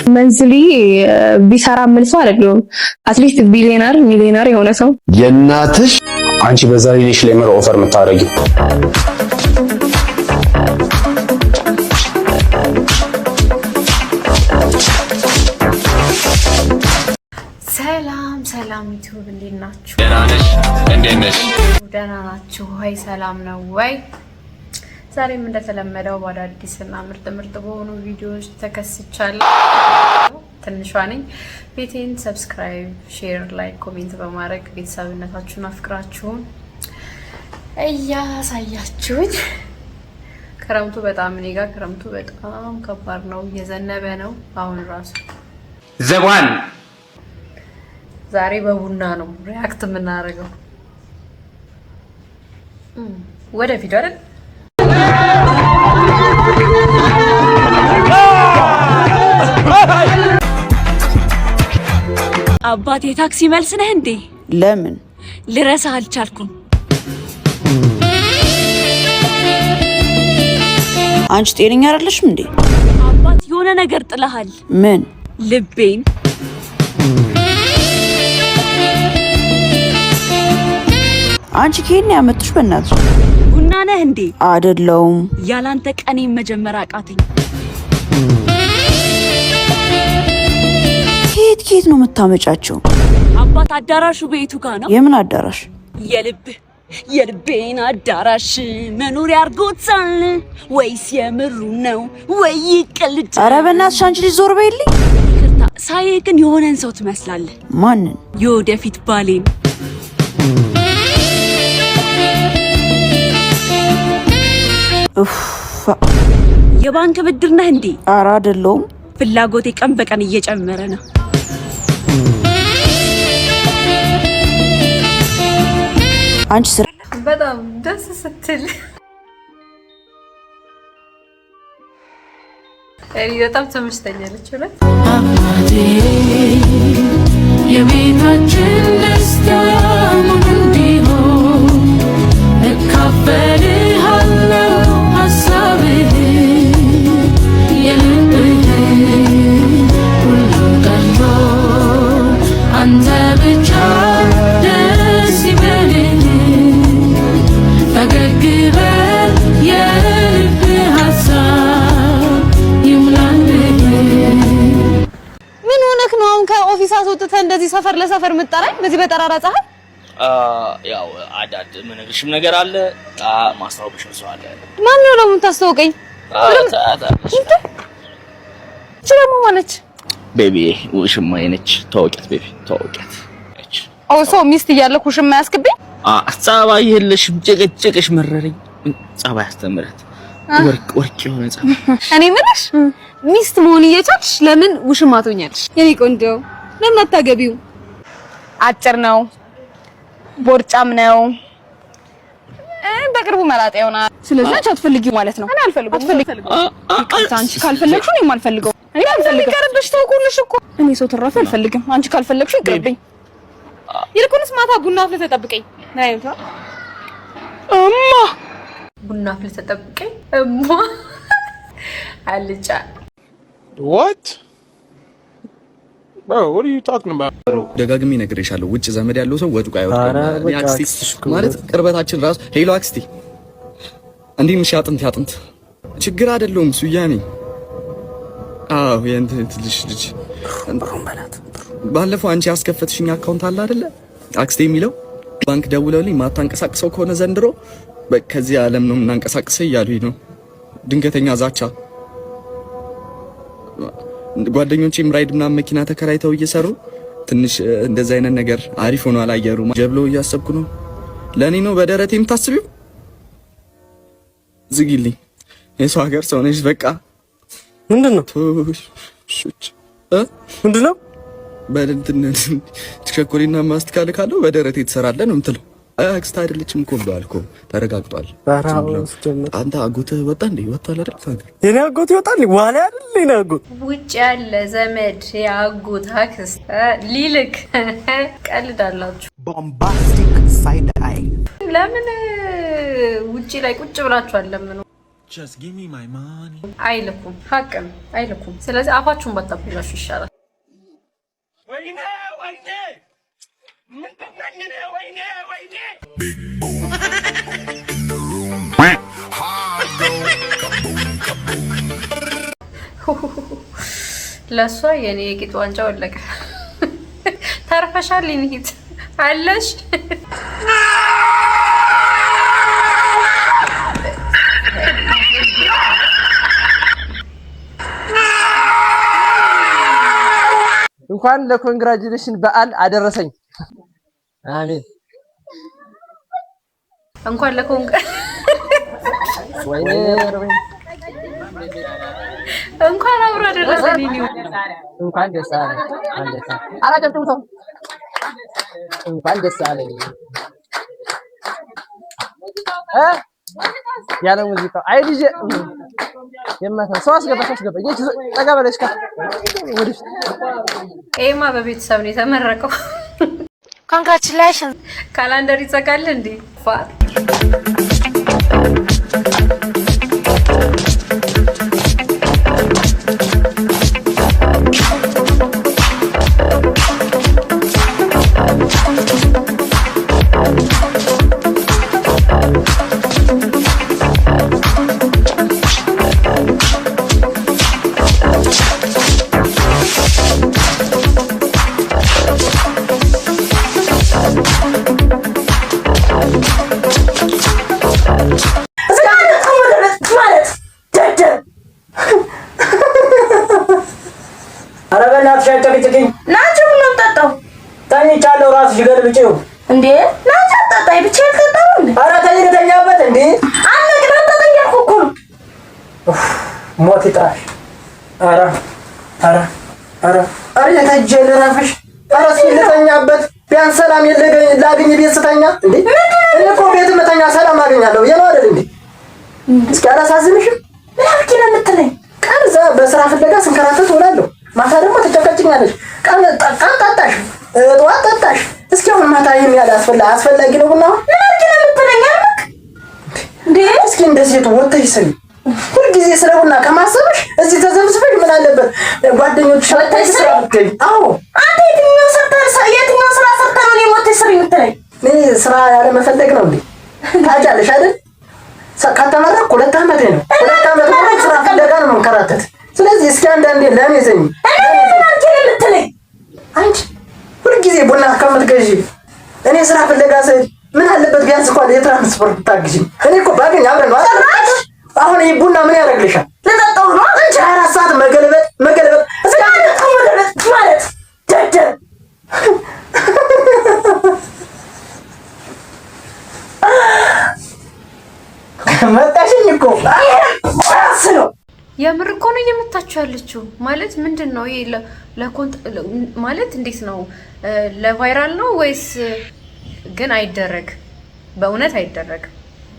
መንዝሊ ቢሰራ መልሶ አይደለም አትሊስት ሚሊዮነር የሆነ ሰው የናትሽ አንቺ በዛ ላይ ነሽ ለምን ኦፈር የምታረጊው? ሰላም ዩቲዩብ እንዴት ናችሁ? ደህና ናችሁ ወይ? ሰላም ነው ወይ? ዛሬም እንደተለመደው በአዳዲስና ምርጥ በሆኑ ቪዲዮዎች ተከስቻለሁ። ትንሿ ነኝ። ቤቴን ሰብስክራይብ፣ ሼር፣ ላይክ፣ ኮሜንት በማድረግ ቤተሰብነታችሁን አፍቅራችሁን እያሳያችሁኝ ክረምቱ በጣም እኔ ጋር ክረምቱ በጣም ከባድ ነው። እየዘነበ ነው አሁን ራሱ ዘባን ዛሬ በቡና ነው ሪአክት የምናደርገው። ወደ ቪዲዮ አይደል? አባቴ ታክሲ መልስ ነህ እንዴ? ለምን ልረሳ አልቻልኩም። አንቺ ጤነኛ አይደለሽም እንዴ? አባት የሆነ ነገር ጥለሃል። ምን? ልቤን። አንቺ ከኔ ያመጥሽ በእናትሽ ቡና ነህ እንዴ? አይደለም። ያላንተ ቀኔን መጀመር አቃተኝ። ኬት ነው የምታመጫቸው? አባት አዳራሹ ቤቱ ጋር ነው። የምን አዳራሽ? የልቤን አዳራሽ መኖር ያርጎታል ወይስ የምሩ ነው ወይ ይቀልድ? ኧረ በእናትሽ አንቺ ልጅ ዞር በይልኝ። ይቅርታ ሳይህ ግን የሆነን ሰው ትመስላለህ። ማንን? የወደፊት ባሌን። የባንክ ብድር ነህ እንዴ? ኧረ አይደለሁም። ፍላጎቴ ቀን በቀን እየጨመረ ነው። አንቺ ስራ በጣም ደስ ስትል እኔ በጣም ተመችተኛለች። አባቴ የቤታችን ደስታ ሙሉ እንዲሆን እካፈልሃለሁ ሀሳብህ የልብህ ሁሉ ቀርቶ አንተ ብቻ ደስ ይበልህ ፈገግ በል የልብህ ሀሳብ ይሙላልህ። ምን ሆነክ ነው አሁን ከኦፊስ አስወጥተህ እንደዚህ ሰፈር ለሰፈር የምትጠራኝ በዚህ በጠራራ ፀሐይ? ያው አዳድ ምንግሽም ነገር አለ ማስታወቅሽም ሰው አለ። ማን ነው ደግሞ የምታስተዋውቀኝ? ደግሞ ማነች? ቤቢ ውሽማ ነች። ተዋውቂያት ቤቢ ተዋውቂያት። ኦሶ ሚስት እያለኩ ውሽማ ያስክብኝ? ጸባይ የለሽም። ጨቀጨቅሽ መረረኝ። ጸባይ አስተምረት ወርቅ የሆነ ጸባይ። እኔ ምንሽ ሚስት መሆን እየቻልሽ ለምን ውሽማ ትሆኛለሽ? የኔ ቆንጆ ለምን አታገቢው? አጭር ነው፣ ቦርጫም ነው፣ በቅርቡ መላጣ ይሆናል። ስለዚህ አንቺ አትፈልጊው ማለት ነው? እኔ አልፈልገውም። አንቺ ካልፈለግሽው እኔም አልፈልገውም። እኔ አልፈልግም። ይቀርብሽ፣ ተውኩልሽ እኮ እኔ ሰው ትራፊ አልፈልግም። አንቺ ካልፈለግሽው ይቅርብኝ። ይልቁንስ ማታ ቡና አፍልተህ ተጠብቀኝ። ምን አይነት ነው? ቡና አፍልተህ ተጠብቀኝ አልጫ What? Bro, what are you talking about? ደጋግሜ ነግሬሻለሁ። ውጭ ዘመድ ያለው ሰው ወጡ ጋር ያወጣል ማለት ቅርበታችን ራሱ ሄሎ አክስቲ እንዴ ምሽ ያጥንት ችግር አይደለም ሱያኔ። አዎ የእንትን ልጅ ብሩን በላት። ባለፈው አንቺ ያስከፈትሽኝ አካውንት አለ አይደለ አክስቴ የሚለው ባንክ ደውለውልኝ ማታንቀሳቅሰው ከሆነ ዘንድሮ ከዚህ ዓለም ነው እናንቀሳቅሰው እያሉኝ ነው። ድንገተኛ ዛቻ። ጓደኞቼም ራይድ ምናምን መኪና ተከራይተው እየሰሩ ትንሽ እንደዛ አይነት ነገር አሪፍ ሆኖ አላየሩ ጀብሎ እያሰብኩ ነው። ለኔ ነው በደረቴ የምታስቢው? ዝጊልኝ። የሰው ሀገር ሰው ነሽ። በቃ ምንድነው? ምንድነው? በእንትን ተሸኮሪና ማስተካለ ካለው በደረቴ ትሰራለህ ነው የምትለው። አክስት አይደለችም እኮ ብለዋል እኮ ተረጋግጧል። አንተ አጎትህ ወጣ እንዴ? ወጣል አይደል? ታገር የኔ አጎት ይወጣል ዋላ አይደል? የኔ አጎት ውጭ ያለ ዘመድ የአጎት አክስት ሊልክ ቀልዳላችሁ። ቦምባስቲክ ሳይድ አይ ለምን ውጪ ላይ ቁጭ ብላችኋል? ለምን just give me my money አይልኩም ሀቅም አይልኩም ስለዚህ አፋችሁን ባታበላሹ ይሻላል ወይኔ big boom in the room hard go ለሷ የኔ የቂጥ ዋንጫ ወለቀ ተርፈሻል ይንሂት አለሽ እንኳን ለኮንግራጁሌሽን በዓል አደረሰኝ አሜን እንኳን ወይኔ እንኳን አብሮ አደረሰኝ እንኳን ደስ አለ አላጨብጭም ሰው እንኳን ደስ አለ ያለ ሙዚቃ አይ ዲጄ የማታ ሰው አስገባ እጄ ጠጋ በለሽ ወዲህ ኤማ በቤተሰብ ነው የተመረቀው ኮንግራቹሌሽን ካላንደር ይዘጋል እንዴ ፋት ጨቅጭቅኝ ናቸው ምን ተጣጣው ታኝቻለሁ ራስሽ ገልብጪው እንዴ ናቸው ተጣጣይ ብቻ ተጣጣው እንዴ ኧረ ተኝተኛበት እንዴ አለግራ ተጣጣው እኮ ሞት ይጥራሽ ኧረ የተጀለ ረፍሽ ኧረ ሲልተኛበት ቢያንስ ሰላም ላግኝ ቤት ስተኛ እንዴ እኔ እኮ ቤት መተኛ ሰላም አገኛለሁ የለው አይደል እንዴ እስኪ አላሳዝንሽም ለምን ለምትለኝ ቀን በስራ ፍለጋ ስንከራተት ውላለሁ ማታ ደግሞ ተጨቀጭኛለሽ ቀን ጠጣሽ ጠዋት ጠጣሽ እስኪ አሁን ማታ ይሄን ያለ አስፈላጊ ነው ቡና ለምን ለምትለኝ አልክ እንዴ እስኪ እንደዚህ ወጥተሽ ስሪ ሁሉ ጊዜ ስለ ቡና ከማሰብሽ እዚህ ተዘብስበሽ ምን አለበት ጓደኞችሽ ወጥተሽ ስራ ብትይ አዎ አንተ የትኛው ስራ ሰርተህ ነው ወጥተሽ ስሪ የምትለኝ እኔ ስራ ያለ መፈለግ ነው እንዴ ታጫለሽ አይደል ከተመረቅኩ 2 ዓመቴ ነው 2 ዓመት ነው ስራ ፍለጋ ነው መንከራተት ስለዚህ እስኪ አንዳንዴ ለኔዘኝ አንቺ ሁሉ ጊዜ ቡና ከምትገዢ እኔ ስራ ፍለጋ ሰይ ምን አለበት ቢያንስ እንኳን የትራንስፖርት ታግዢ እኔ እኮ ባገኝ አብረን ነው አሁን ይሄ ቡና ምን ያደርግልሻል ለጠጣው ነው አንቺ 24 ሰዓት መገልበጥ እስኪ መገልበጥ ማለት ደደ መጣሽኝ እኮ አስነው የምር እኮ ነው እየመታችሁ ያለችው ማለት ምንድነው ይሄ ለኮንት ማለት እንዴት ነው ለቫይራል ነው ወይስ ግን አይደረግ በእውነት አይደረግ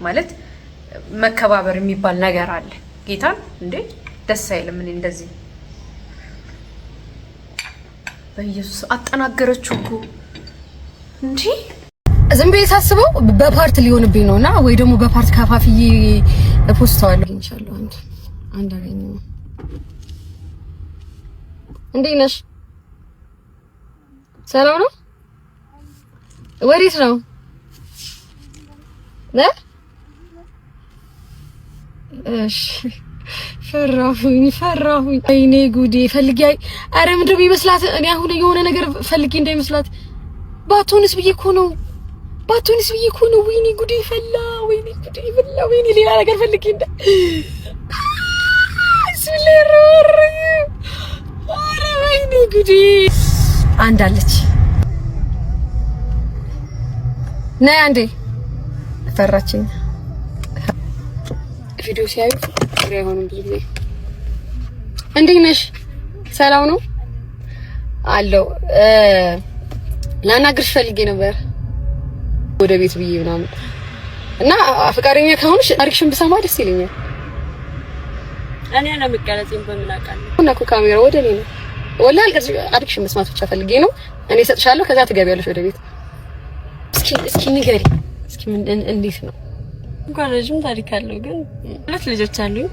ማለት መከባበር የሚባል ነገር አለ ጌታን እንዴ ደስ አይልም እኔ እንደዚህ በኢየሱስ አጠናገረችው እኮ እንዴ ዝም ብዬ ሳስበው በፓርት ሊሆንብኝ ነውና ወይ ደግሞ በፓርት ካፋፍዬ ፖስታዋለሁ ኢንሻአላህ አንድ አገኘው እንዴት ነሽ ሰላም ነው ወዴት ነው እሺ ፈራሁኝ አይኔ ጉዴ ፈልጊ አረ ምንድነው የሚመስላት እኔ አሁን የሆነ ነገር ፈልጊ እንዳይመስላት ባቶንስ ብዬ እኮ ነው ወይኔ ጉዴ ፈላ ወይኔ ሌላ ነገር ፈልጊ እንደ አረ ወይኔ ጉዴ አንዳለች ነይ አንዴ ፈራችኝ ቪዲዮ ሲያዩ ፍሬ አይሆንም ብዙ ጊዜ እንዴት ነሽ ሰላም ነው አለው ላናግርሽ ፈልጌ ነበር ወደ ቤት ብዬ ምናምን እና ፍቃደኛ ከሆንሽ አሪክሽን ብሰማ ደስ ይለኛል እኔ ለምቀረጽም በምላቃለሁ እና ካሜራ ወደ እኔ ነው ወላሂ አሪክሽን መስማት ብቻ ፈልጌ ነው እኔ እሰጥሻለሁ ከዛ ትገቢያለሽ ወደ ቤት እስኪ ንገሪ እስኪ እንዴት ነው እንኳን ረጅም ታሪክ አለው ግን ሁለት ልጆች አሉኝ።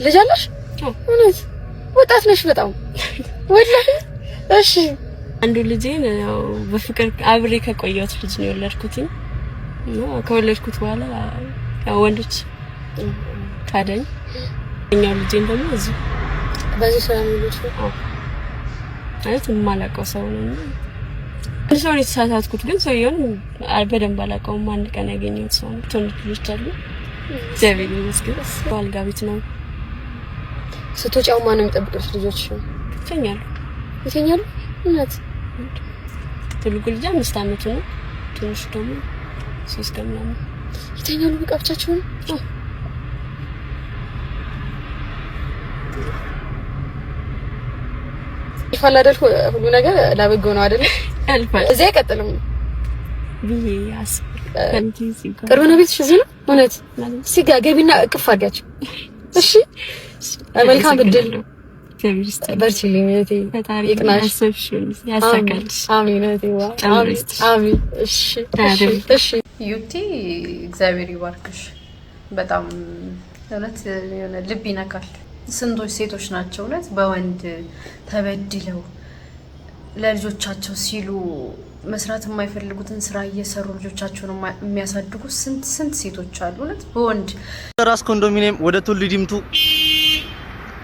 ልጅ አለሽ? እውነት ወጣት ነሽ በጣም ወላሂ። እሺ አንዱ ልጄን ያው በፍቅር አብሬ ከቆየሁት ልጅ ነው የወለድኩት እና ከወለድኩት በኋላ ያው ወንዶች ካደኝ እኛው ልጄን ደግሞ እዚህ በዚህ ሰው ነው ልጅ ማለት የማላውቀው ሰው ነው ሰው ነው የተሳሳትኩት ግን ሰውየውን በደንብ አላውቀውም። አንድ ቀን ያገኘሁት ሰው ነው። ትንሽ ልጅ አሉ እግዚአብሔር ይመስገን። ባልጋ ቤት ነው ስትወጪው ማን ነው የሚጠብቅሽ? ልጆች ይተኛሉ። እውነት ትልቁ ልጅ 5 አመቱ ነው። ትንሹ ደግሞ 3 ቀን ነው። ይተኛሉ በቃ ብቻቸውን። ይፋል አይደል? ሁሉ ነገር ላበጎ ነው አይደል? አልፋል እዚህ አይቀጥልም ቢያስ ቅርብ ነው ቤትሽ እዚህ ነው። እውነት ሲጋ ገቢና እቅፍ አድርጋቸው እሺ። መልካም እድል ነው። በርቺልኝ እህቴ፣ ይቅናሽ፣ ያሳካልሽ። አሜን እህቴ፣ አሜን። እሺ ዩቲ እግዚአብሔር ይባርክሽ። በጣም እውነት የሆነ ልብ ይነካል። ስንቶች ሴቶች ናቸው እውነት በወንድ ተበድለው ለልጆቻቸው ሲሉ መስራት የማይፈልጉትን ስራ እየሰሩ ልጆቻቸውን የሚያሳድጉ ስንት ሴቶች አሉ እውነት በወንድ። ራስ ኮንዶሚኒየም ወደ ቱሉ ዲምቱ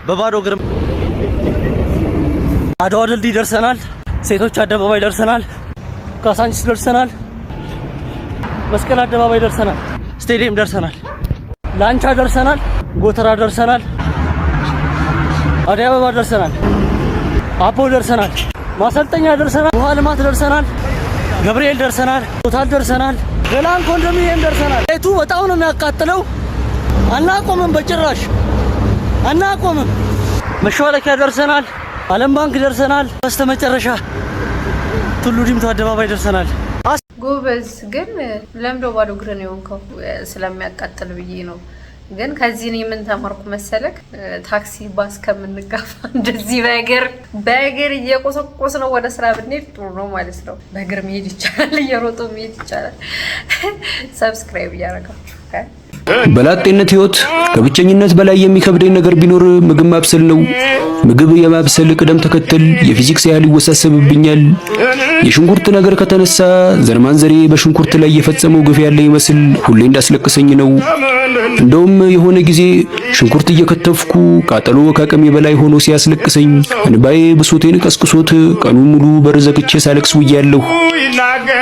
በባዶ እግር አድዋ ድልድይ ደርሰናል። ሴቶች አደባባይ ደርሰናል። ካሳንቺስ ደርሰናል። መስቀል አደባባይ ደርሰናል። ስቴዲየም ደርሰናል። ላንቻ ደርሰናል። ጎተራ ደርሰናል። አዲስ አበባ ደርሰናል። አፖ ደርሰናል። ማሰልጠኛ ደርሰናል። ውሃ ልማት ደርሰናል። ገብርኤል ደርሰናል። ቶታል ደርሰናል። ገላን ኮንዶሚኒየም ደርሰናል። ቤቱ በጣም ነው የሚያቃጥለው። አናቆምም፣ በጭራሽ አናቆምም። መሿለኪያ ደርሰናል። ዓለም ባንክ ደርሰናል። በስተመጨረሻ ቱሉ ዲምቱ አደባባይ ደርሰናል። ጎበዝ ግን ለምዶ ባዶ እግር ነው የሆንከው? ስለሚያቃጥል ብዬ ነው። ግን ከዚህ ነው ምን ተማርኩ መሰለክ? ታክሲ ባስ ከምንጋፋ እንደዚህ በእግር እየቆሰቆስ ነው ወደ ስራ ብንሄድ ጥሩ ነው ማለት ነው። በእግር መሄድ ይቻላል፣ እየሮጡ መሄድ ይቻላል። ሰብስክራይብ እያደረጋችሁ በላጤነት ህይወት ከብቸኝነት በላይ የሚከብደኝ ነገር ቢኖር ምግብ ማብሰል ነው። ምግብ የማብሰል ቅደም ተከተል የፊዚክስ ያህል ይወሳሰብብኛል። የሽንኩርት ነገር ከተነሳ ዘርማንዘሬ በሽንኩርት ላይ የፈጸመው ግፍ ያለ ይመስል ሁሌ እንዳስለቅሰኝ ነው። እንደውም የሆነ ጊዜ ሽንኩርት እየከተፍኩ ቃጠሎ ከአቅሜ በላይ ሆኖ ሲያስለቅሰኝ እንባዬ ብሶቴን ቀስቅሶት ቀኑን ሙሉ በር ዘግቼ ሳለቅስ ውያለሁ።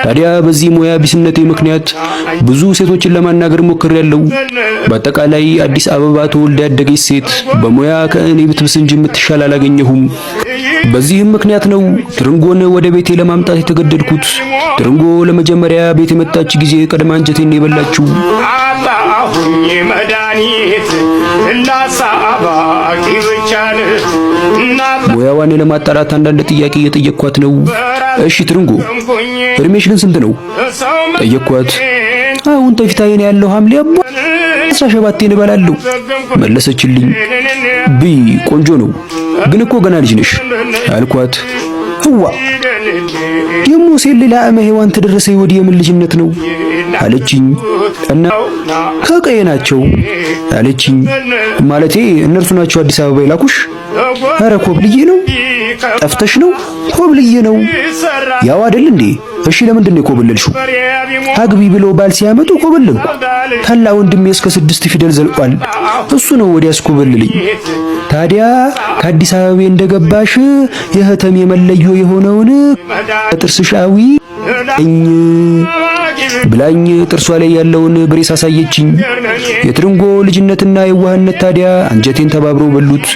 ታዲያ በዚህ ሙያ ቢስነቴ ምክንያት ብዙ ሴቶችን ለማናገር ሞክሬያለሁ። በአጠቃላይ አዲስ አበባ ተወልዳ ያደገች ሴት በሙያ ከእኔ ብትብስ እንጂ የምትሻል አላገኘሁም። በዚህም ምክንያት ነው ትርንጎን ወደ ቤቴ ለማምጣት የተገደድኩት። ትርንጎ ለመጀመሪያ ቤት የመጣች ጊዜ ቀድማ አንጀቴን የበላችው አሁን መድኃኒት እንዳሳባ ይብቻል። ሙያዋን ለማጣራት አንዳንድ ጥያቄ እየጠየቅኳት ነው። እሺ ትርንጎ እድሜሽ ግን ስንት ነው ጠየቅኳት። አሁን ተፊታዬን ያለው ሐምሌ 17 እበላለሁ መለሰችልኝ። ቆንጆ ነው ግን እኮ ገና ልጅ ነሽ አልኳት። ህዋ ደሞ ሴሌላ ሔዋን ተደረሰ ወዲህ የምን ልጅነት ነው አለችኝ። እና ከቀዬ ናቸው አለችኝ። ማለቴ እነርሱ ናቸው አዲስ አበባ ይላኩሽ? ኧረ ኮብልዬ ነው። ጠፍተሽ ነው? ኮብልዬ ነው። ያው አይደል እንዴ? እሺ ለምንድን ነው የኮበለልሽው? አግቢ ብሎ ባል ሲያመጡ ኮበለልኩ። ታላ ወንድሜ እስከ 6 ፊደል ዘልቋል። እሱ ነው ወዲያ ያስኮበልልኝ። ታዲያ ከአዲስ አበባ እንደገባሽ የህተም የመለዮ የሆነውን ጥርስሻዊ ብላኝ ጥርሷ ላይ ያለውን ብሬስ አሳየችኝ። የትርንጎ ልጅነትና የዋህነት ታዲያ አንጀቴን ተባብረው በሉት።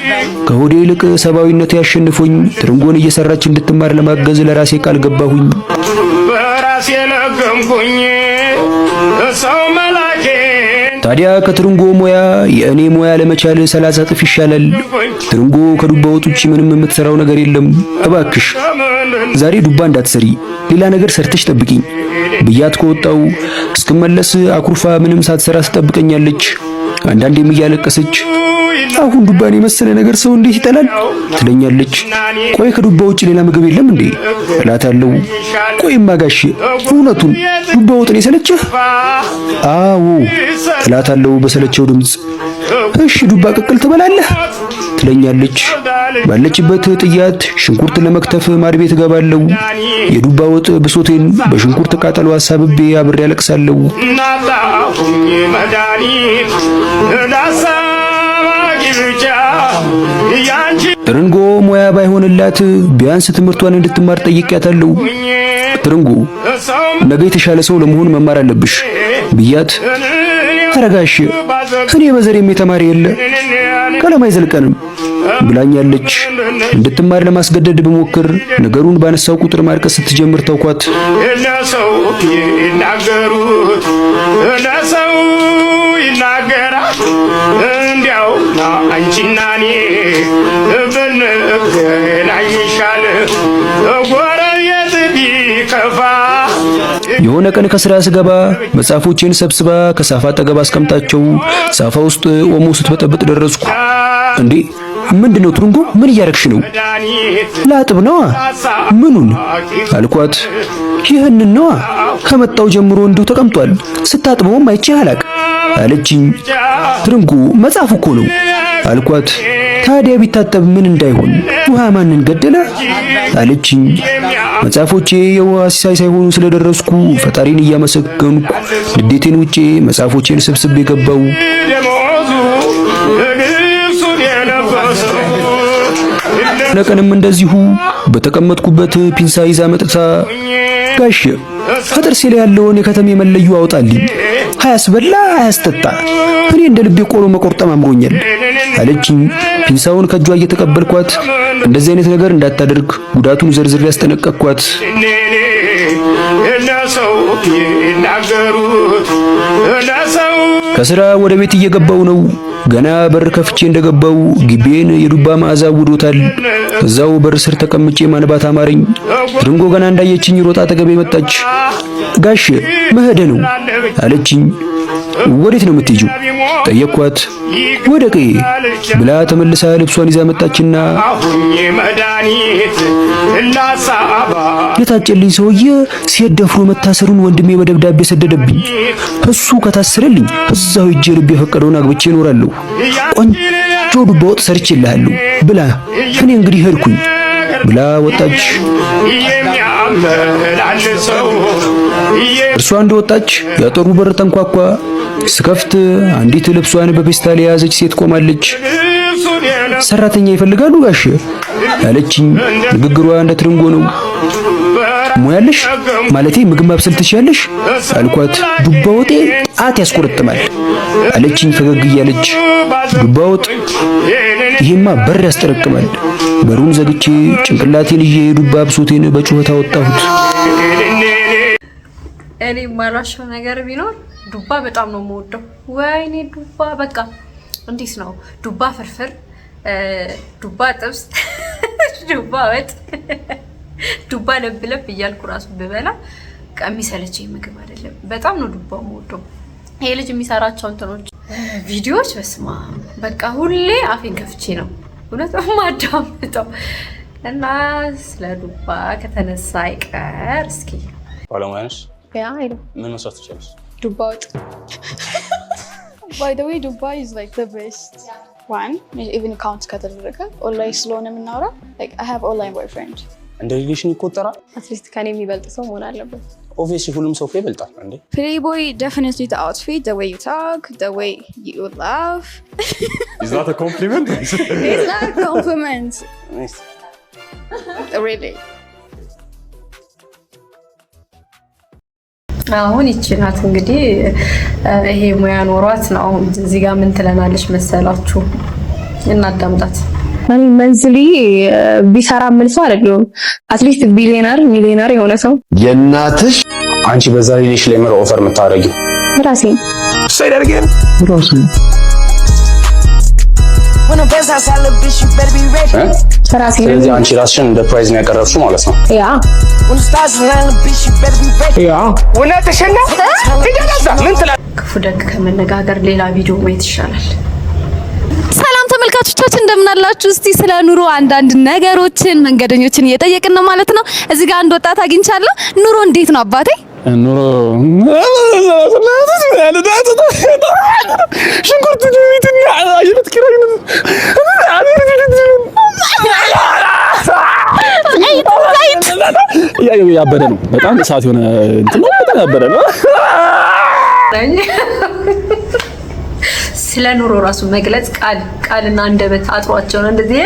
ከሆዴ ይልቅ ሰብአዊነት ያሸንፎኝ ትርንጎን እየሰራች እንድትማር ለማገዝ ለራሴ ቃል ገባሁኝ። በራሴ ለገምኩኝ ሰው መላኬ። ታዲያ ከትርንጎ ሙያ የእኔ ሙያ ለመቻል 30 እጥፍ ይሻላል። ትርንጎ ከዱባ ወጥ ውጪ ምንም የምትሰራው ነገር የለም። እባክሽ ዛሬ ዱባ እንዳትሰሪ፣ ሌላ ነገር ሰርተሽ ጠብቂኝ ብያት ከወጣው እስክመለስ አኩርፋ ምንም ሳትሰራ ትጠብቀኛለች። አንዳንዴም እያለቀሰች አሁን ዱባን የመሰለ ነገር ሰው እንዴት ይጠላል ትለኛለች። ቆይ ከዱባ ውጭ ሌላ ምግብ የለም እንዴ እላታለሁ። ቆይማ ጋሼ እውነቱን ዱባ ወጥ ነው የሰለቸህ? አዎ እላታለሁ በሰለቸው ድምፅ። እሺ ዱባ ቅቅል ትበላለህ ትለኛለች። ባለችበት ጥያት ሽንኩርት ለመክተፍ ማድ ቤት እገባለሁ። የዱባ ወጥ ብሶቴን በሽንኩርት ቃጠሎ አሳብቤ አብሬ ያለቅሳለሁ። ትርንጎ ሙያ ባይሆንላት ቢያንስ ትምህርቷን እንድትማር ጠይቄያታለሁ። ትርንጎ ነገ የተሻለ ሰው ለመሆን መማር አለብሽ ብያት፣ ተረጋሽ እኔ በዘሬም የተማረ የለ ቀለም አይዘልቀንም ብላኛለች። እንድትማር ለማስገደድ ብሞክር ነገሩን ባነሳው ቁጥር ማርቀስ ስትጀምር ተውኳት። ለሰው ይናገሩት ለሰው ይናገራል እንዲያው አንቺና እኔ ብንገናኝ ይሻል ጎረቤት ቢከፋ። የሆነ ቀን ከስራ ስገባ መጽሐፎቼን ሰብስባ ከሳፋ አጠገብ አስቀምጣቸው ሳፋ ውስጥ ኦሞ ስትበጠብጥ ደረስኩ። እንዴ ምንድነው ትርንጎ? ምን እያረግሽ ነው? ላጥብ ነዋ። ምኑን አልኳት። ይህንን ነዋ ከመጣው ጀምሮ እንዲሁ ተቀምጧል ስታጥበውም አይቼህ አላቅ አለችኝ። ትርንጎ መጽሐፉ እኮ ነው አልኳት። ታዲያ ቢታጠብ ምን እንዳይሆን ውሃ ማንን ገደለ አለችኝ። መጽሐፎቼ የውሃ ሲሳይ ሳይሆኑ ስለደረስኩ ፈጣሪን እያመሰገንኩ ንዴቴን ውጪ መጽሐፎቼን ሰብስቤ ገባው። ለቀንም እንደዚሁ በተቀመጥኩበት ፒንሳ ይዛ መጥታ ጋሽ ከጥርሴ ላይ ያለውን የከተሜ መለዩ አውጣልኝ፣ አያስበላ አያስጠጣ፣ እኔ እንደ ልቤ ቆሎ መቆርጠም አምሮኛል አለችኝ። ፒንሳውን ከጇ እየተቀበልኳት እንደዚህ አይነት ነገር እንዳታደርግ ጉዳቱን ዝርዝር ያስጠነቀቅኳት። ከስራ ወደ ቤት እየገባው ነው። ገና በር ከፍቼ እንደገባው ግቤን የዱባ መዓዛ ውዶታል። እዛው በር ስር ተቀምጬ ማንባት አማረኝ። ትርንጎ ገና እንዳየችኝ ሮጣ አጠገቤ መጣች። ጋሽ መሄደ ነው አለችኝ። ወዴት ነው የምትሄጂው ጠየቅኳት። ወደ ቀዬ ብላ ተመልሳ ልብሷን ይዛ መጣችና የታጨልኝ ሰውዬ ሲሄድ ደፍሮ መታሰሩን ወንድሜ በደብዳቤ ሰደደብኝ። እሱ ከታሰረልኝ እዛው ሂጄ ልብ የፈቀደውን አግብቼ እኖራለሁ። ቆንጆ ዱባ ወጥ ሰርቼልሃለሁ ብላ እኔ እንግዲህ ሄድኩኝ ብላ ወጣች። እርሷ እንደወጣች ያጠሩ በር ተንኳኳ። ስከፍት አንዲት ልብሷን በፔስታል የያዘች ሴት ቆማለች። ሰራተኛ ይፈልጋሉ ጋሽ አለችኝ። ንግግሯ እንደ ትርንጎ ነው። ሙያለሽ ማለቴ ምግብ ማብሰል ትችያለሽ አልኳት። ዱባ ወጤ ጣት ያስቆረጥማል አለችኝ ፈገግ እያለች። ዱባ ወጥ ይሄማ በር ያስጠረቅማል። በሩን ዘግቼ ጭንቅላቴን ይዤ ዱባ ብሶቴን በጩኸት አወጣሁት። እኔ ማራሻው ነገር ቢኖር ዱባ በጣም ነው የምወደው። ወይኔ ዱባ በቃ እንዴት ነው ዱባ ፍርፍር፣ ዱባ ጥብስ፣ ዱባ ወጥ፣ ዱባ ለብለብ እያልኩ ራሱ ብበላ የሚሰለቸኝ ምግብ አይደለም። በጣም ነው ዱባ የምወደው። ይሄ ልጅ የሚሰራቸው እንትኖች ቪዲዮዎች በስማ በቃ ሁሌ አፌን ከፍቼ ነው እውነት ማዳምጠው። እና ስለ ዱባ ከተነሳ አይቀር እስኪ ባለሙያ ነሽ? ያ አይደል ምን መስራት ትችላለሽ? ዱባ ወጥ። By the way, Dubai is like the best one. Even counts ከተደረገ ኦንላይን ስለሆነ የምናወራው like I have online boyfriend. እንደ ሪሌሽን ይቆጠራል? አትሊስት ከኔ የሚበልጥ ሰው መሆን አለበት። Obviously ሁሉም ሰው ይበልጣል እንዴ? Playboy, definitely the outfit, the way you talk, the way you laugh. Is that a compliment? It's not a compliment. Nice. Really. አሁን ይችላል እንግዲህ ይሄ ሙያ ኖሯት ነው እዚህ ጋር ምን ትለናለች መሰላችሁ? እናዳምጣት። እኔ መንዝሊ ቢሰራ ምን ሰው አይደለም። አትሊስት ቢሊየነር ሚሊየነር የሆነ ሰው የናትሽ አንቺ በዛ ሪሌሽን ላይ ምር ኦፈር የምታረጊው ራሴ say that again ራሴ ስለዚህ አንቺ ራስሽን እንደ ፕራይዝ ነው ያቀረብሽው ማለት ነው። ያ እውነትሽን ነው። ምን ትላለህ? ክፉ ደግ ከመነጋገር ሌላ ቪዲዮ ማየት ይሻላል። ሰላም ትችላላችሁ። እስቲ ስለ ኑሮ አንዳንድ ነገሮችን መንገደኞችን እየጠየቅን ነው ማለት ነው። እዚህ ጋር አንድ ወጣት አግኝቻለሁ። ኑሮ እንዴት ነው አባቴ? ኑሮ ሽንኩርት ዱቢትና አይነት ኪራይ ነው። ያበደ ነው በጣም እሳት የሆነ እንትን ነው። በጣም ያበደ ነው። ስለ ኑሮ ራሱ መግለጽ ቃልና አንደበት አጥሯቸው ነው እንደዚህ።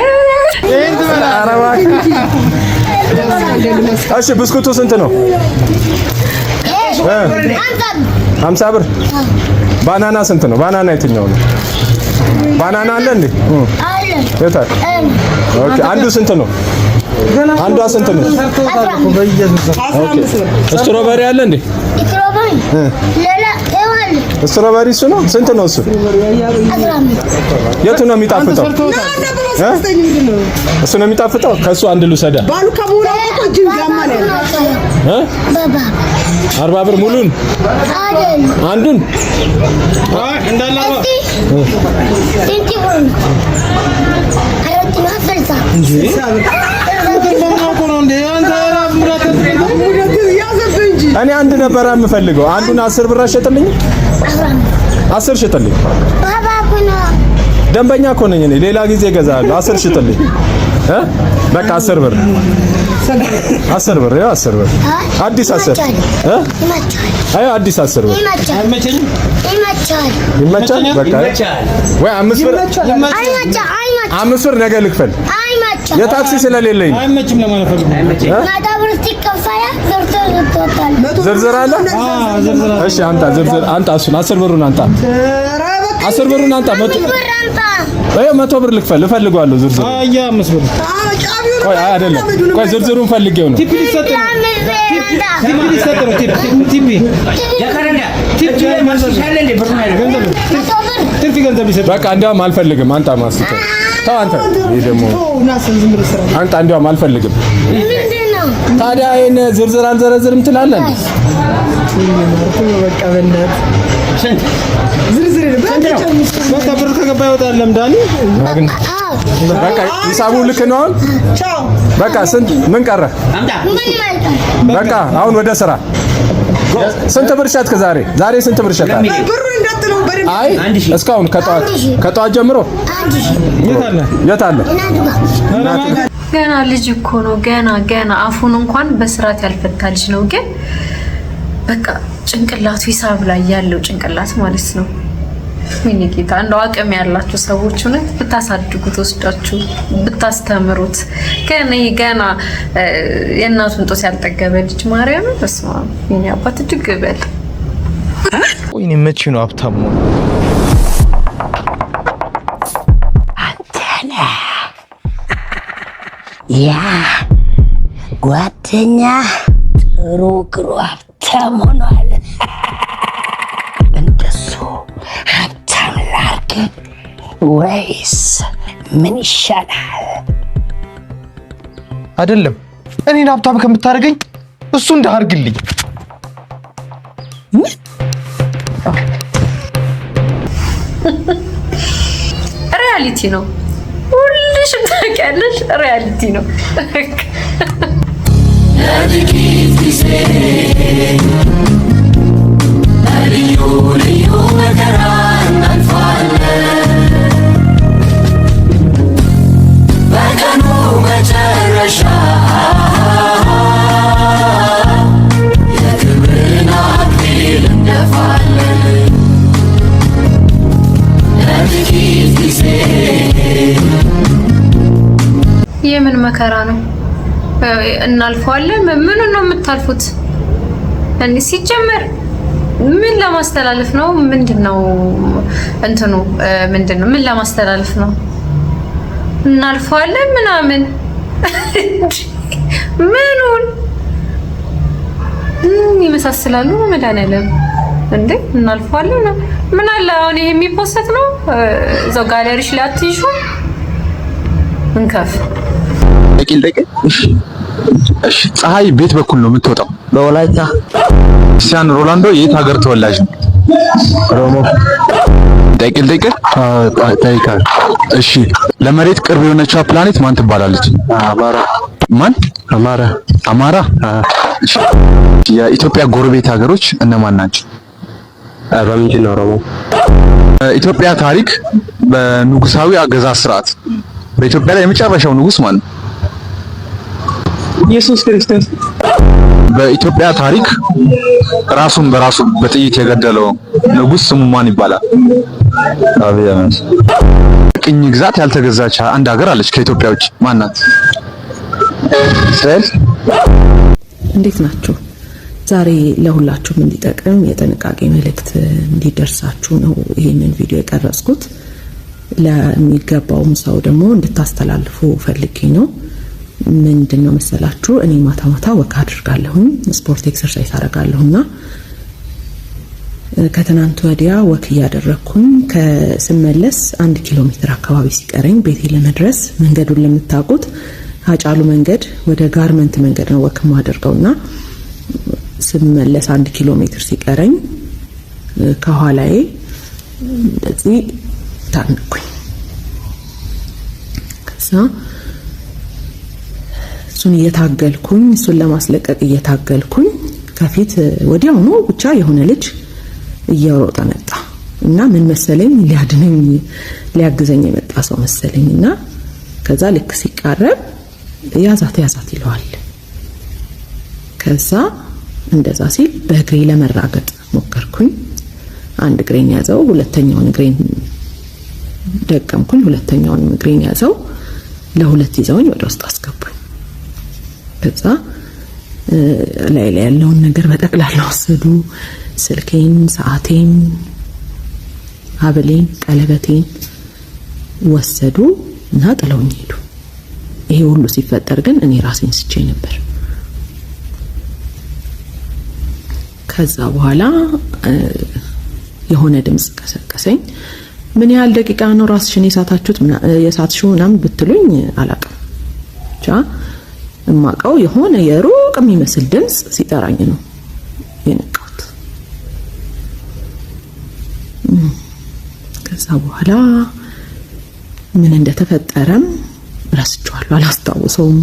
እሺ ብስኩቱ ስንት ነው? 50 ብር። ባናና ስንት ነው? ባናና የትኛው ነው? ባናና አለ እንዴ? የታል? ኦኬ አንዱ ስንት ነው? አንዷ ስንት ነው? ኦኬ ስትሮበሪ አለ እንዴ? ስትሮበሪ እሱ ነው? ስንት ነው እሱ? የቱ ነው የሚጣፍጠው? እሱ ነው የሚጣፍጠው? ከሱ አንድ ልውሰዳ። 40 ብር ሙሉን አንዱን እኔ አንድ ነበር የምፈልገው። አንዱን 10 ብር አሸጥልኝ። 10 ሽጥልኝ። ደንበኛ እኮ ነኝ እኔ። ሌላ ጊዜ እገዛለሁ። 10 ሽጥልኝ። በቃ 10 ብር 10 ብር ያው 10 ብር አዲስ 10 አይ አዲስ 10 ብር ይመቻል። በቃ ወይ 5 ብር 5 ብር ነገ ልክፈል። የታክሲ ስለሌለኝ አይመችም ለማለት ፈልጉ። ዝርዝር አለ? እሺ አንተ ዝርዝር አንተ እሱን 10 ብሩን አንተ 10 ብሩን አንተ 100 ብር ልክፈል እፈልጋለሁ። ዝርዝር አያ 5 ብር ቆይ አይደለም ቆይ ዝርዝሩን ፈልጌው ነው። ቲፕ ሊሰጥ ነው። በቃ እንዲያውም አልፈልግም። አንተ ማስተው ተው አንተ ይሄ ደግሞ አንተ እንዲያውም አልፈልግም። ታዲያ ይሄን ዝርዝር አልዘረዝርም ትላለህ? በቃ በእናትህ ዝርዝር በቃ ብር ከገባ ይወጣል። ለምዳኒ በቃ ሂሳቡ ልክ ነው። አሁን በቃ ስንት ምን ቀረ? በቃ አሁን ወደ ስራ። ስንት ብር ሸጥክ ዛሬ? ዛሬ ስንት ብር ሸጥክ? አይ እስካሁን ከጠዋት ጀምሮ የት አለ? ገና ልጅ እኮ ነው። ገና አፉን እንኳን በስርዓት ያልፈታ ልጅ ነው። ግን በቃ ጭንቅላቱ ሂሳብ ላይ ያለው ጭንቅላት ማለት ነው። ምን ጌታ እንደው አቅም ያላችሁ ሰዎች እውነት ብታሳድጉት ወስዳችሁ ብታስተምሩት። ገና የእናቱን ጦስ ያልጠገበ ልጅ ማርያም በስመ አብ የኔ አባት እጅግ በል። ወይኔ መቼ ነው ሀብታም ነው? አንተና ያ ጓደኛ ጥሩ ሀብታም ሆኗል። እንደሱ ሀብታም ላድርግ ወይስ ምን ይሻላል? አይደለም እኔን ሀብታም ከምታደርገኝ እሱ እንዳርግልኝ። ሪያሊቲ ነው። ሁልሽም ታውቂያለሽ፣ ሪያሊቲ ነው። ለጥቂት ጊዜ ልዩ መከራ እናልፋለን። በቀኑ መጨረሻ የክብርን አክሊል እንደፋለን። ለጥቂት ጊዜ የምን መከራ ነው? እናልፈዋለን። ምን ነው የምታልፉት? እንዴ ሲጀመር ምን ለማስተላለፍ ነው? ምንድነው እንትኑ ምንድነው? ምን ለማስተላለፍ ነው? እናልፈዋለን ምናምን ምኑን ይመሳሰላሉ? መድኃኒዓለም እንዴ እናልፈዋለን ነው። ምን አለ አሁን ይሄ የሚፖስት ነው እዛው ጋለሪሽ ላይ አትይሹ እንከፍ እሺ ፀሐይ ቤት በኩል ነው የምትወጣው? በወላይታ። ክርስቲያን ሮላንዶ የት ሀገር ተወላጅ ነው? ኦሮሞ። ጠይቅ። እሺ ለመሬት ቅርብ የሆነችው ፕላኔት ማን ትባላለች? አማራ። ማን? አማራ። እሺ የኢትዮጵያ ጎረቤት ሀገሮች እነማን ናቸው? በምንድን ነው ኦሮሞ? ኢትዮጵያ ታሪክ በንጉሳዊ አገዛዝ ስርዓት በኢትዮጵያ ላይ የመጨረሻው ንጉስ ማን ነው? ኢየሱስ ክርስቶስ። በኢትዮጵያ ታሪክ ራሱን በራሱ በጥይት የገደለው ንጉስ ስሙ ማን ይባላል? አብይ አህመድ። ቅኝ ግዛት ያልተገዛች አንድ ሀገር አለች ከኢትዮጵያ ውጭ ማን ናት? እስራኤል። እንዴት ናችሁ? ዛሬ ለሁላችሁም እንዲጠቅም የጥንቃቄ መልእክት እንዲደርሳችሁ ነው ይሄንን ቪዲዮ የቀረጽኩት። ለሚገባውም ሰው ደግሞ እንድታስተላልፉ ፈልጌ ነው። ምንድነው መሰላችሁ? እኔ ማታ ወክ አድርጋለሁኝ፣ ስፖርት ኤክሰርሳይዝ አደርጋለሁና ከትናንት ወዲያ ወክ እያደረኩኝ ከስመለስ 1 ኪሎ ሜትር አካባቢ ሲቀረኝ ቤቴ ለመድረስ መንገዱን ለምታውቁት አጫሉ መንገድ ወደ ጋርመንት መንገድ ነው ወክ ማደርገውና ስመለስ 1 ኪሎ ሜትር ሲቀረኝ ከኋላዬ እንደዚህ ታንኩኝ። ከዛ እሱን እየታገልኩኝ እሱን ለማስለቀቅ እየታገልኩኝ ከፊት ወዲያው ነው ብቻ የሆነ ልጅ እየሮጠ መጣ እና ምን መሰለኝ ሊያድነኝ ሊያግዘኝ የመጣ ሰው መሰለኝና ከዛ ልክ ሲቃረብ ያዛት ይለዋል። ከዛ እንደዛ ሲል በእግሬ ለመራገጥ ሞከርኩኝ። አንድ እግሬን ያዘው፣ ሁለተኛውን እግሬን ደቀምኩኝ፣ ሁለተኛውን እግሬን ያዘው፣ ለሁለት ይዘውኝ ወደ ውስጥ አስገቡኝ። ከዛ ላይ ያለውን ነገር በጠቅላላ ወሰዱ። ስልኬን፣ ሰዓቴን፣ ሀብሌን፣ ቀለበቴን ወሰዱ እና ጥለውኝ ሄዱ። ይሄ ሁሉ ሲፈጠር ግን እኔ ራሴን ስቼ ነበር። ከዛ በኋላ የሆነ ድምጽ ቀሰቀሰኝ። ምን ያህል ደቂቃ ነው ራስሽን የሳትሽው ምናምን ብትሉኝ አላውቅም። ብቻ እማውቀው የሆነ የሩቅ የሚመስል ድምጽ ሲጠራኝ ነው የነቃሁት። ከዛ በኋላ ምን እንደተፈጠረም ረስቼዋለሁ፣ አላስታውሰውም።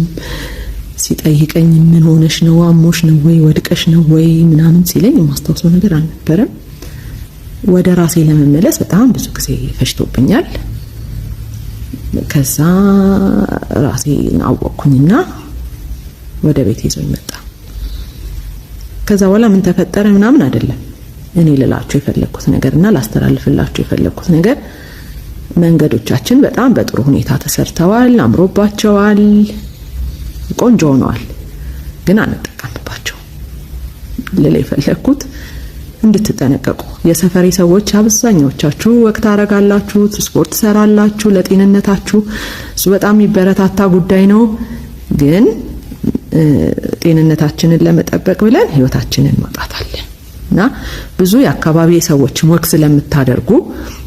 ሲጠይቀኝ ምን ሆነሽ ነው? አሞሽ ነው ወይ ወድቀሽ ነው ወይ ምናምን ሲለኝ የማስታውሰው ነገር አልነበረም። ወደ ራሴ ለመመለስ በጣም ብዙ ጊዜ ፈጅቶብኛል። ከዛ ራሴን አወቅኩኝና ወደ ቤት ይዞኝ መጣ። ከዛ በኋላ ምን ተፈጠረ ምናምን አይደለም። እኔ ልላችሁ የፈለኩት ነገርና ላስተላልፍላችሁ የፈለኩት ነገር መንገዶቻችን በጣም በጥሩ ሁኔታ ተሰርተዋል፣ አምሮባቸዋል፣ ቆንጆ ሆነዋል፣ ግን አንጠቀምባቸው። ለሌላ የፈለኩት እንድትጠነቀቁ። የሰፈሪ ሰዎች አብዛኛዎቻችሁ ወቅት አረጋላችሁ፣ ስፖርት ሰራላችሁ ለጤንነታችሁ። እሱ በጣም የሚበረታታ ጉዳይ ነው። ግን ጤንነታችንን ለመጠበቅ ብለን ህይወታችንን ማጣታለን እና ብዙ የአካባቢ ሰዎች ወክ ስለምታደርጉ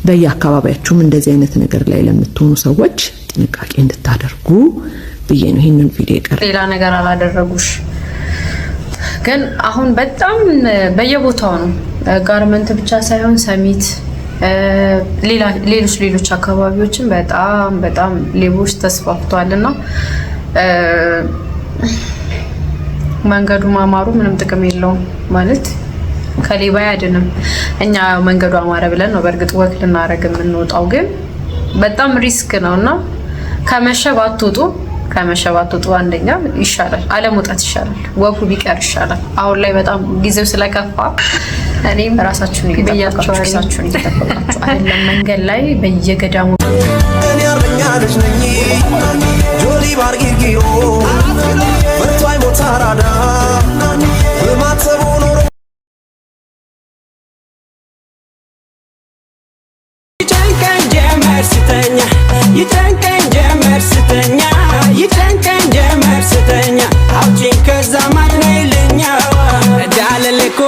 በየአካባቢያችሁም እንደዚህ አይነት ነገር ላይ ለምትሆኑ ሰዎች ጥንቃቄ እንድታደርጉ ብዬ ነው ይሄንን ቪዲዮ ቀር። ሌላ ነገር አላደረጉሽ። ግን አሁን በጣም በየቦታው ነው ጋርመንት ብቻ ሳይሆን ሰሚት፣ ሌሎች አካባቢዎችን በጣም ሌቦች ተስፋፍቷልና መንገዱ ማማሩ ምንም ጥቅም የለውም ማለት ከሌባ ያድንም። እኛ መንገዱ አማረ ብለን ነው በእርግጥ ወክ ልናረግ የምንወጣው፣ ግን በጣም ሪስክ ነውና ከመሸባቱጡ አንደኛ ይሻላል፣ አለመውጣት ይሻላል፣ ወኩ ቢቀር ይሻላል። አሁን ላይ በጣም ጊዜው ስለከፋ እኔም ራሳችሁን እየጠበቃችሁ አይደለም መንገድ ላይ በየገዳሙ እኔ አርኛለች ነኝ ጆሊ ባርጊጊዮ ወጥቷይ ሞታራዳ በማተቡ ኖሮ ይጨንቀኝ ጀመር ስተኛ አውጪኝ ከዛ ማነይልኛ ዳለሌኮ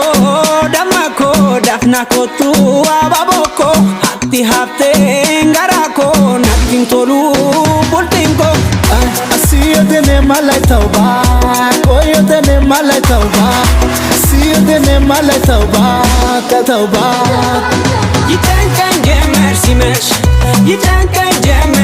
ደማኮ ዳፍናኮቱ አባቦኮ አቲ ሀብቴን ጋራኮ ናቲንቶሉ ቡልቲንኮ አሲዮቴኔ ማላይ ተውባ ቆዮቴኔ ማላይ ተውባ ህይወቴን የማላይ ተውባት ይጨንቀኝ ጀመር ሲመሽ ይጨንቀኝ ጀመር